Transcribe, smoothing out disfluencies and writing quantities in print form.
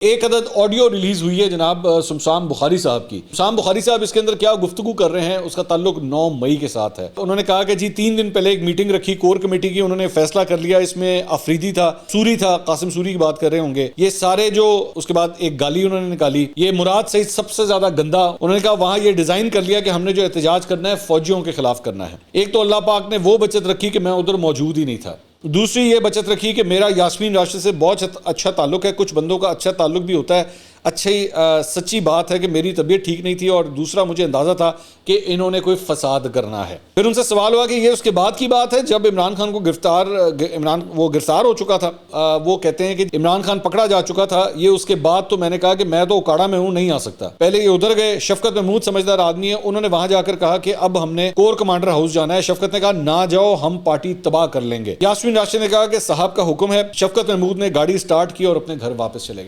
एक अदद audio release हुई है जनाब शमशान बुखारी साहब की। शमशान बुखारी साहब इसके अंदर क्या गुफ्तगू कर रहे हैं उसका ताल्लुक 9 मई के साथ है। उन्होंने कहा कि जी 3 दिन पहले एक मीटिंग रखी कोर कमेटी की, उन्होंने फैसला कर लिया, इसमें अफरीदी था, सूरी था, कासिम सूरी की बात कर रहे होंगे ये सारे, जो उसके बाद एक गाली उन्होंने निकाली, ये मुराद सहित सबसे ज्यादा गंदा। उन्होंने कहा वहां ये डिजाइन कर लिया कि हमने जो एहतजाज करना है फौजियों के खिलाफ करना है। एक तो अल्लाह पाक ने वो बचत रखी कि मैं उधर मौजूद ही नहीं था, दूसरी ये बचत रखी कि मेरा यास्मीन राशिद से बहुत अच्छा ताल्लुक है। कुछ बंदों का अच्छा ताल्लुक भी होता है, अच्छी सच्ची बात है कि मेरी तबीयत ठीक नहीं थी, और दूसरा मुझे अंदाज़ा था कि इन्होंने कोई फसाद करना है। फिर उनसे सवाल हुआ कि ये उसके बाद की बात है जब इमरान खान को गिरफ्तार हो चुका था। वो कहते हैं कि इमरान खान पकड़ा जा चुका था, ये उसके बाद। तो मैंने कहा कि मैं तो उकाड़ा में हूँ, नहीं आ सकता। पहले ये उधर गए, शफकत महमूद समझदार आदमी है, उन्होंने वहां जाकर कहा कि अब हमने कोर कमांडर हाउस जाना है। शफकत ने कहा ना जाओ, हम पार्टी तबाह कर लेंगे। यास्मीन राशिद ने कहा कि साहब का हुक्म है। शफकत महमूद ने गाड़ी स्टार्ट की और अपने घर वापस चले गए।